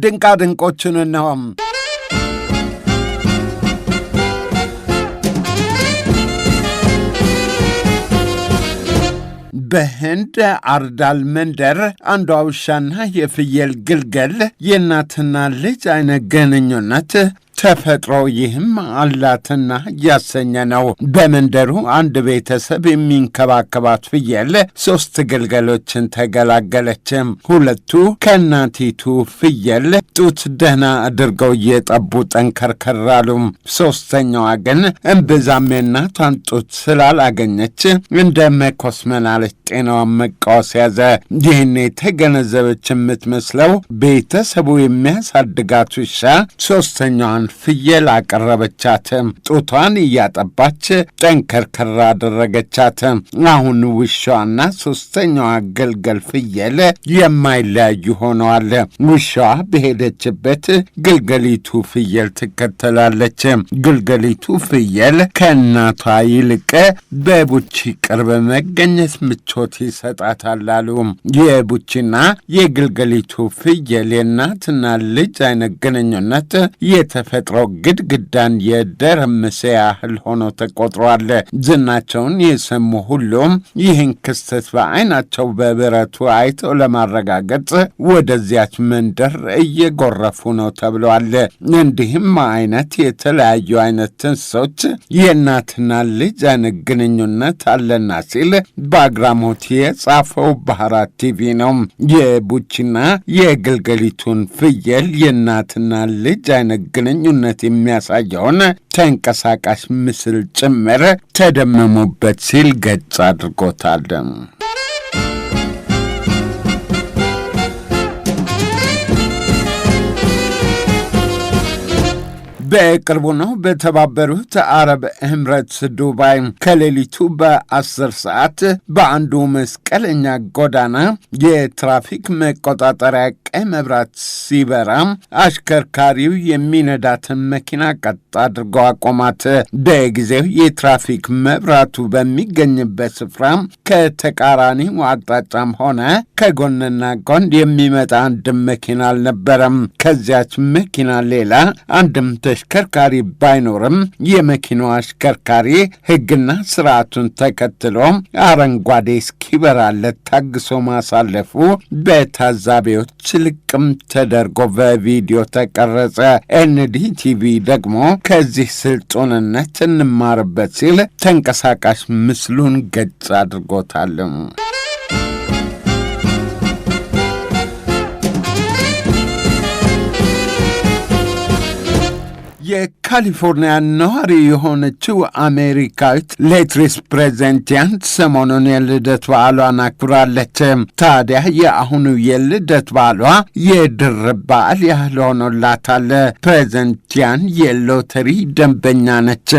ድንቃድንቆቹን ነው። በህንድ አርዳል መንደር አንዷ ውሻና የፍየል ግልገል የእናትና ልጅ አይነት ግንኙነት ተፈጥሮ ይህም አላትና ያሰኘ ነው። በመንደሩ አንድ ቤተሰብ የሚንከባከባት ፍየል 3 ግልገሎችን ተገላገለች። 2ቱ ከእናቲቱ ፍየል ጡት ደህና አድርገው እየጠቡ ጠንከርከራሉ። 3ኛዋ ግን እምብዛም የእናቷን ጡት ስላላገኘች እንደ መኮስመናለች። ጤናዋን መቃወስ ያዘ። ይህን የተገነዘበች የምትመስለው ቤተሰቡ የሚያሳድጋት ውሻ 3ኛዋን ፍየል አቀረበቻት። ጡቷን እያጠባች ጠንከርከር አደረገቻት። አሁን ውሻዋና 3ኛዋ ግልገል ፍየል የማይለያዩ ሆነዋል። ውሻዋ በሄደችበት ግልገሊቱ ፍየል ትከተላለች። ግልገሊቱ ፍየል ከእናቷ ይልቅ በቡቺ ቅርብ መገኘት ምቾት ይሰጣታል አሉ። የቡቺና የግልገሊቱ ፍየል የእናትና ልጅ አይነት ግንኙነት የተፈጥሮ ግድግዳን የደረመሰ ያህል ሆኖ ተቆጥሯል። ዝናቸውን የሰሙ ሁሉም ይህን ክስተት በዓይናቸው በብረቱ አይተው ለማረጋገጥ ወደዚያች መንደር እየጎረፉ ነው ተብለዋል። እንዲህም አይነት የተለያዩ አይነት እንስሶች የእናትና ልጅ አይነት ግንኙነት አለና ሲል በአግራሞት የጻፈው ባህራት ቲቪ ነው። የቡቺና የግልገሊቱን ፍየል የእናትና ልጅ አይነት ግንኙነት የሚያሳየውን ተንቀሳቃሽ ምስል ጭምር ተደመሙበት ሲል ገጽ አድርጎታል። በቅርቡ ነው በተባበሩት አረብ ኤምሬትስ ዱባይ ከሌሊቱ በ10 ሰዓት በአንዱ መስቀለኛ ጎዳና የትራፊክ መቆጣጠሪያ ቀይ መብራት ሲበራ አሽከርካሪው የሚነዳትን መኪና ቀጥ አድርጎ አቆማት። በጊዜው የትራፊክ መብራቱ በሚገኝበት ስፍራ ከተቃራኒው አቅጣጫም ሆነ ከጎንና ጎን የሚመጣ አንድም መኪና አልነበረም። ከዚያች መኪና ሌላ አንድም ተሽከርካሪ ባይኖርም የመኪናው አሽከርካሪ ሕግና ስርዓቱን ተከትሎ አረንጓዴ እስኪበራለት ታግሶ ማሳለፉ በታዛቢዎች ልቅም ተደርጎ በቪዲዮ ተቀረጸ። ኤንዲቲቪ ደግሞ ከዚህ ስልጡንነት እንማርበት ሲል ተንቀሳቃሽ ምስሉን ገጽ አድርጎታል። የካሊፎርኒያ ነዋሪ የሆነችው አሜሪካዊት ሌትሪስ ፕሬዘንቲያን ሰሞኑን የልደት በዓሏን አክብራለች። ታዲያ የአሁኑ የልደት በዓሏ የድርብ በዓል ያህል ሆኖላታል። ፕሬዘንቲያን የሎተሪ ደንበኛ ነች።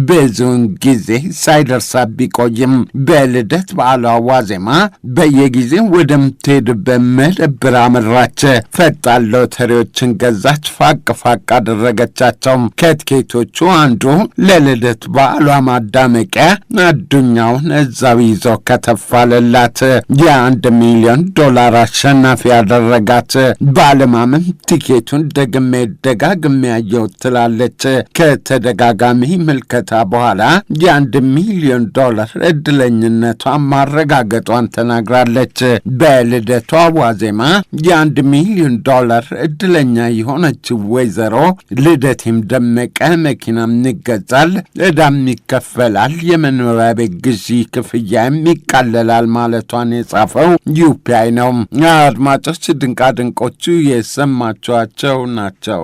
ብዙውን ጊዜ ሳይደርሳ ቢቆይም በልደት በዓሏ ዋዜማ በየጊዜው ወደምትሄድበት መደብር አመራች። ፈጣን ሎተሪዎችን ገዛች፣ ፋቅ ፋቅ አደረገቻቸው። ከትኬቶቹ አንዱ ለልደት በዓሏ ማዳመቂያ አዱኛውን እዛው ይዞ ከተፋለላት። የ$1 ሚሊዮን አሸናፊ ያደረጋት። ባለማመን ቲኬቱን ደጋግሜ ያየው ትላለች። ከተደጋጋሚ ምልከታ በኋላ የ$1 ሚሊዮን እድለኝነቷን ማረጋገጧን ተናግራለች። በልደቷ ዋዜማ የ$1 ሚሊዮን እድለኛ የሆነችው ወይዘሮ ልደቴም ደመቀ መኪናም ይገዛል፣ ዕዳም ይከፈላል፣ የመኖሪያ ቤት ግዢ ክፍያም ይቃለላል ማለቷን የጻፈው ዩፒአይ ነው። አድማጮች ድንቃድንቆቹ የሰማችኋቸው ናቸው።